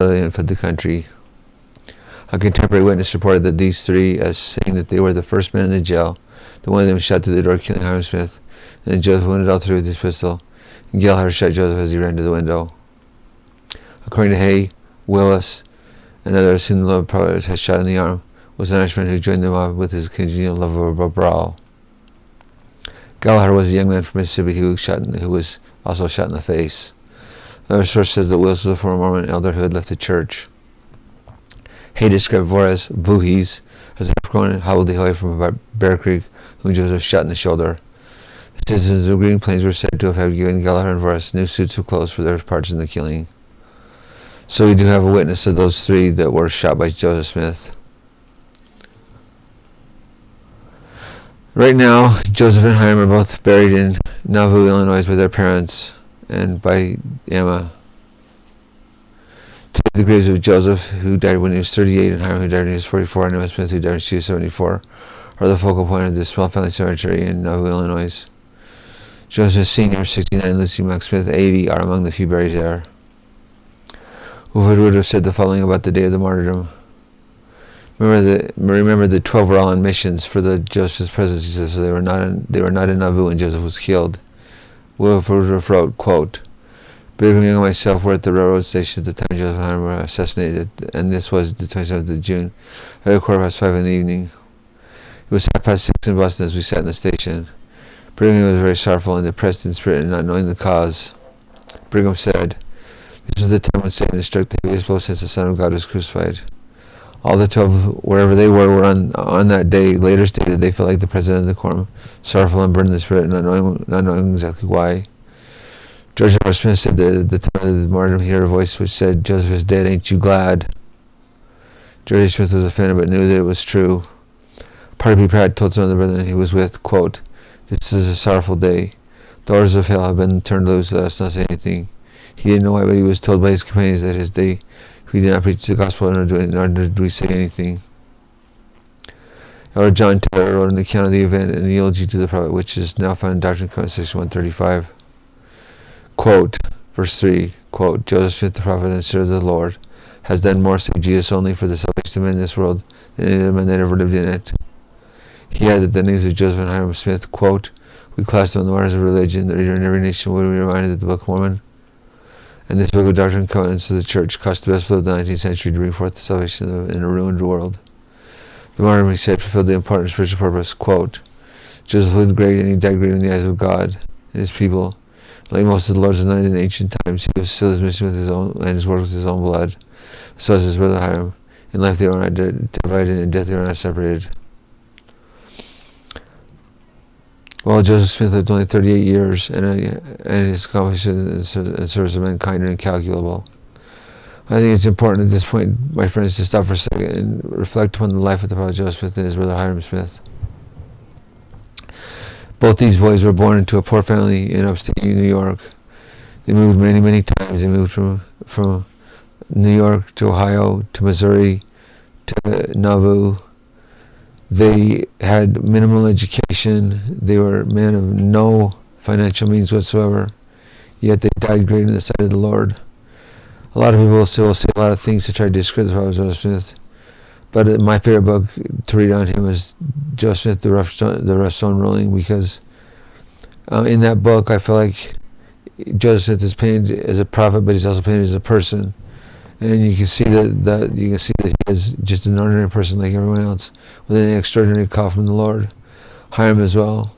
and fled the country. A contemporary witness reported that these three, as saying that they were the first men in the jail, that one of them shot through the door, killing Hiram Smith, and then Joseph wounded all three with his pistol, and Gallagher shot Joseph as he ran to the window. According to Hay, Willis, and others whom the Lord prophet had shot in the arm, was an Irishman who joined the mob with his congenial love of a brawl. Gallagher was a young man from Mississippi who was also shot in the face. Another source says that Willis was a former Mormon elder who had left the church. Hay described Voorhees as a half-grown hobbledehoy from Bear Creek, whom Joseph shot in the shoulder. The citizens of Green Plains were said to have given Gallagher and Voorhees new suits of clothes for their parts in the killing. So we do have a witness of those three that were shot by Joseph Smith. Right now, Joseph and Hiram are both buried in Nauvoo, Illinois by their parents and by Emma. Today, the graves of Joseph, who died when he was 38, and Hiram, who died when he was 44, and Emma Smith, who died when she was 74, are the focal point of this small family cemetery in Nauvoo, Illinois. Joseph Sr., 69, and Lucy Mack Smith, 80, are among the few buried there. Wolford would have said the following about the day of the martyrdom. Remember the 12 were all on missions for the Joseph's presence, he says, so they were not in Nauvoo when Joseph was killed. Wolford wrote, quote, Brigham Young and myself were at the railroad station at the time Joseph and Hiram were assassinated, and this was the 27th of June, at 5:15 in the evening. It was 6:30 in Boston as we sat in the station. Brigham was very sorrowful and depressed in spirit and not knowing the cause. Brigham said, This was the time when Satan struck the heaviest blow since the Son of God was crucified. All the 12, wherever they were on that day, later stated they felt like the president of the quorum, sorrowful and burned in the spirit, not knowing exactly why. George R. Smith said that at the time of the martyrdom he heard a voice which said, Joseph is dead, ain't you glad? George Smith was offended but knew that it was true. Party Pratt told some of the brethren he was with, quote, This is a sorrowful day. The orders of hell have been turned loose, let us not say anything. He didn't know why, but he was told by his companions that his day we did not preach the gospel, nor did we say anything. Elder John Taylor wrote an account of the event and an eulogy to the prophet, which is now found in Doctrine and Covenants, section 135. Quote, verse 3, quote, Joseph Smith, the prophet and servant of the Lord, has done more, save Jesus only, for the salvation of men in this world than any other man that ever lived in it. He added the names of Joseph and Hiram Smith, quote, We class them in the waters of religion, the reader in every nation will be reminded that the Book of Mormon and this book of Doctrine and Covenants of the Church cost the best blood of the 19th century to bring forth the salvation in a ruined world. The martyrdom, he said, fulfilled the important spiritual purpose. Quote, Joseph lived great, and he died great in the eyes of God and his people. Like most of the Lord's anointed in ancient times, he was still his mission with his own, and his work with his own blood. So as his brother Hiram. In life they were not divided, and in death they were not separated. While Joseph Smith lived only 38 years, and his accomplishments in service of mankind are incalculable. I think it's important at this point, my friends, to stop for a second and reflect upon the life of the prophet Joseph Smith and his brother Hiram Smith. Both these boys were born into a poor family in upstate New York. They moved many, many times. They moved from New York to Ohio to Missouri to Nauvoo. They had minimal education. They were men of no financial means whatsoever. Yet they died great in the sight of the Lord. A lot of people will say a lot of things to try to discredit the prophet Joseph Smith. But my favorite book to read on him is Joseph Smith, the Rough Stone Rolling, because in that book I feel like Joseph Smith is painted as a prophet, but he's also painted as a person. And you can see that he is just an ordinary person like everyone else, with an extraordinary call from the Lord. Hiram as well.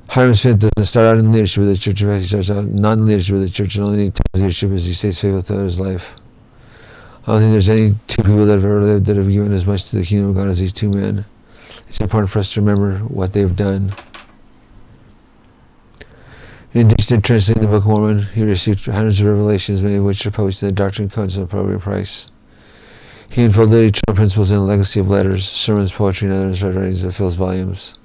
Hiram Smith doesn't start out in leadership of the church. In fact, he starts out not in leadership of the church, and only takes leadership as he stays faithful to his life. I don't think there's any two people that have ever lived that have given as much to the kingdom of God as these two men. It's important for us to remember what they've done. In addition to translating the Book of Mormon, he received hundreds of revelations, many of which are published in the Doctrine and Covenants at a appropriate price. He unfolded eternal principles in a legacy of letters, sermons, poetry, and other writings that fills volumes.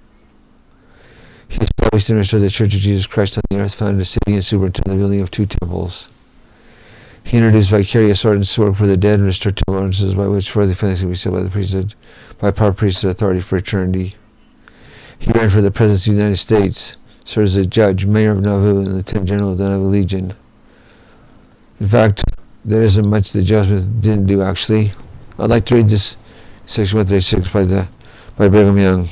He established and restored the Church of Jesus Christ on the earth, founded a city, and superintended the building of 2 temples. He introduced vicarious ordinance work for the dead and restored temple ordinances by which further feelings can be sealed by the priesthood, by power priesthood authority for eternity. He ran for the presidency of the United States, served as a judge, mayor of Nauvoo, and lieutenant general of the Nauvoo Legion. In fact, there isn't much that Joseph didn't do, actually. I'd like to read this section 136 by Brigham Young.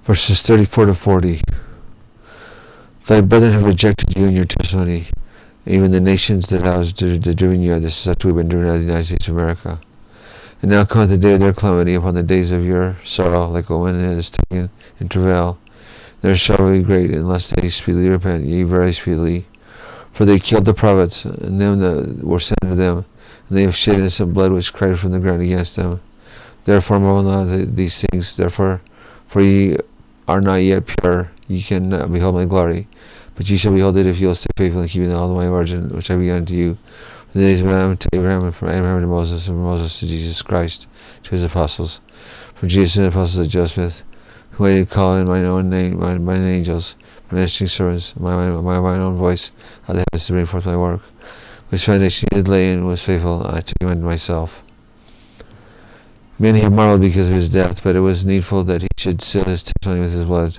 Verses 34 to 40. Thy brethren have rejected you and your testimony, even the nations that have driven you. This is such we've been driven out of the United States of America. And now cometh the day of their calamity upon the days of your sorrow, like a woman that is taken in travail. Their sorrow will be great, unless they speedily repent, yea, very speedily. For they killed the prophets, and them that were sent to them, and they have shed innocent blood which cried from the ground against them. Therefore marvel not these things, therefore, for ye are not yet pure, ye cannot behold my glory. But ye shall behold it if ye will stay faithful in keeping all of my origin, which I began unto you. From the days of Adam to Abraham, and from Abraham to Moses, and from Moses to Jesus Christ, to his apostles. From Jesus and the apostles of Joseph, who I did call in mine own name, mine angels, my ministering servants, my own voice, out of the heavens to bring forth my work. Which foundation he did lay in was faithful, I took him unto myself. Many have marveled because of his death, but it was needful that he should seal his testimony with his blood,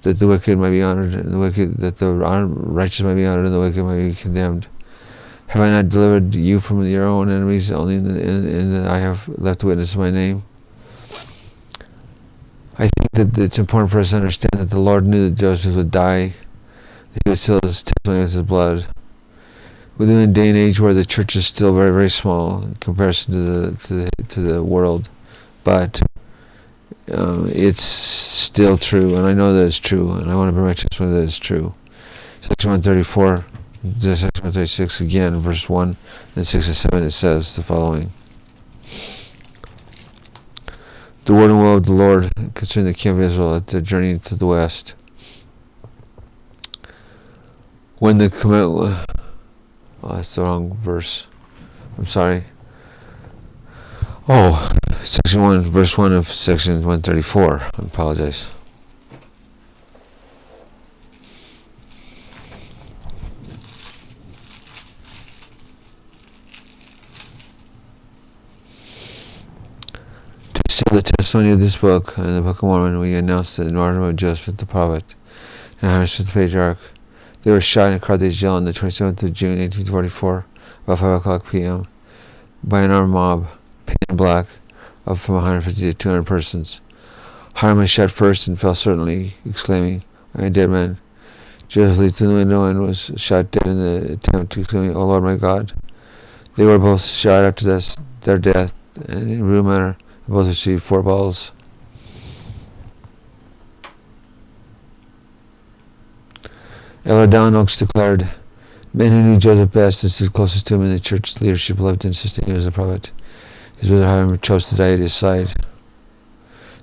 that the wicked might be honored, and that the righteous might be honored, and the wicked might be condemned. Have I not delivered you from your own enemies, only in that I have left witness of my name? I think that it's important for us to understand that the Lord knew that Joseph would die, that he would seal his testimony with his blood. We live in a day and age where the church is still very, very small in comparison to the world, but it's still true, and I know that it's true, and I want to bring my testimony that it's true. Section 134, section 136 again, verse 1 and 6 and 7, it says the following. The word and will of the Lord concerning the king of Israel at the journey to the west. When the command... Oh, that's the wrong verse. I'm sorry. Oh, section 1, verse 1 of section 134. I apologize. To seal the testimony of this book and the Book of Mormon, we announced the martyrdom of Joseph the prophet and Harris the patriarch. They were shot in Carthage jail on the 27th of June, 1844, about 5 o'clock p.m., by an armed mob, painted in black, of from 150 to 200 persons. Hiram was shot first and fell certainly, exclaiming, I am a dead man. Joseph leaped through the window and was shot dead in the attempt, exclaiming, O Lord my God. They were both shot after their death, and in rude manner, both received 4 balls. Elder Don Oaks declared, men who knew Joseph best and stood closest to him in the church leadership loved and sustained him as a prophet. His brother Hiram chose to die at his side.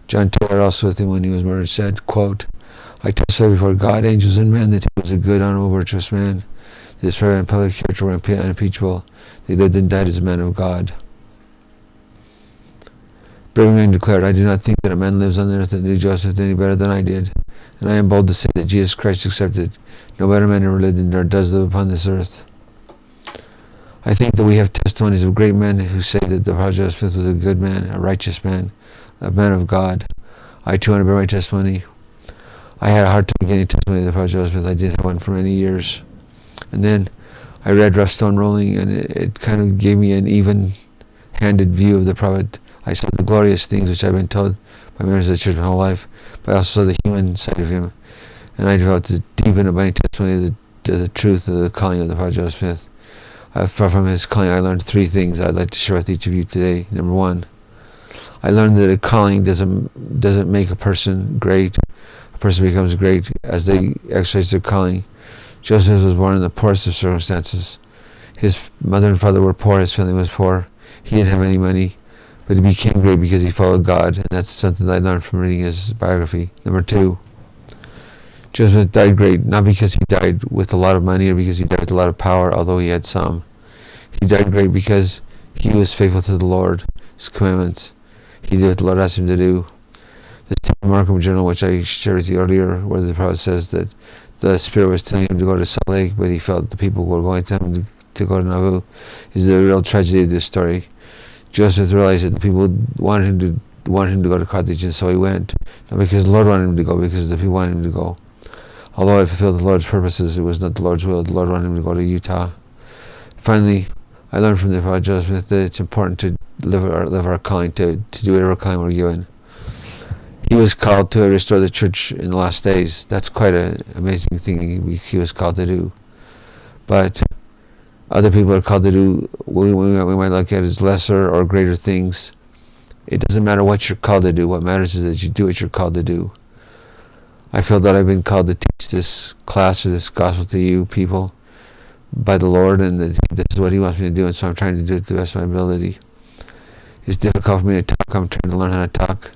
John Taylor, also with him when he was murdered, said, quote, I testify before God, angels, and men that he was a good, honorable, virtuous man. His private and public character were unimpeachable. They lived and died as a man of God. Brigham Young declared, I do not think that a man lives on the earth that knew Joseph any better than I did, and I am bold to say that Jesus Christ accepted. No better man ever lived nor does live upon this earth. I think that we have testimonies of great men who say that the prophet Joseph was a good man, a righteous man, a man of God. I too want to bear my testimony. I had a hard time getting a testimony of the prophet Joseph. I didn't have one for many years. And then I read Rough Stone Rolling, and it kind of gave me an even-handed view of the prophet. I saw the glorious things which I've been told by members of the church my whole life, but I also saw the human side of him. And I developed a deep and abiding testimony of the truth of the calling of the prophet Joseph Smith. Far from his calling, I learned 3 things I'd like to share with each of you today. Number 1, I learned that a calling doesn't make a person great. A person becomes great as they exercise their calling. Joseph was born in the poorest of circumstances. His mother and father were poor, his family was poor. He didn't have any money, but he became great because he followed God, and that's something that I learned from reading his biography. Number 2, Joseph died great, not because he died with a lot of money or because he died with a lot of power, although he had some. He died great because he was faithful to the Lord, his commandments. He did what the Lord asked him to do. The Tim Markham journal, which I shared with you earlier, where the prophet says that the Spirit was telling him to go to Salt Lake, but he felt the people were going to him to go to Nauvoo is the real tragedy of this story. Joseph realized that the people wanted him to go to Carthage, and so he went. Not because the Lord wanted him to go, because the people wanted him to go. Although it fulfilled the Lord's purposes, it was not the Lord's will. The Lord wanted him to go to Utah. Finally, I learned from the prophet Joseph that it's important to live our calling, to do whatever calling we're given. He was called to restore the church in the last days. That's quite an amazing thing he was called to do. But other people are called to do what we might look at as lesser or greater things. It doesn't matter what you're called to do. What matters is that you do what you're called to do. I feel that I've been called to teach this class or this gospel to you people by the Lord, and that this is what He wants me to do, and so I'm trying to do it to the best of my ability. It's difficult for me to talk. I'm trying to learn how to talk.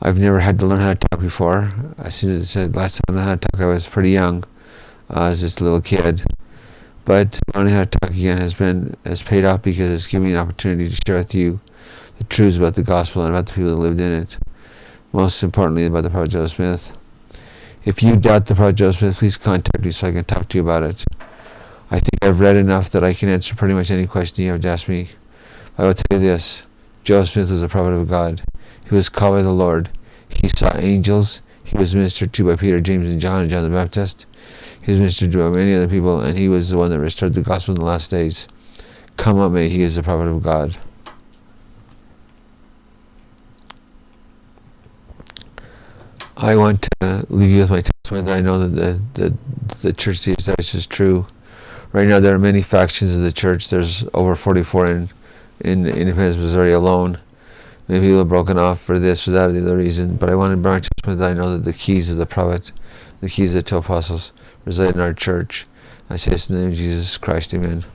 I've never had to learn how to talk before. As soon as I said last time I learned how to talk, I was pretty young. I was just a little kid. But learning how to talk again has paid off, because it's given me an opportunity to share with you the truths about the gospel and about the people that lived in it. Most importantly, about the prophet Joseph Smith. If you doubt the prophet Joseph Smith, please contact me so I can talk to you about it. I think I've read enough that I can answer pretty much any question you have to ask me. I will tell you this: Joseph Smith was a prophet of God. He was called by the Lord. He saw angels. He was ministered to by Peter, James, and John the Baptist. He was ministered to by many other people, and he was the one that restored the gospel in the last days. Come what may, he is the prophet of God. I want to leave you with my testimony that I know that the church these days is true. Right now there are many factions of the church. There's over 44 in Independence, Missouri alone. Maybe people are broken off for this or that or the other reason, but I want to bring my testimony that I know that the keys of the prophet, the keys of the two apostles, reside in our church. I say this in the name of Jesus Christ, amen.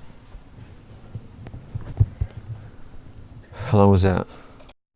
How long was that?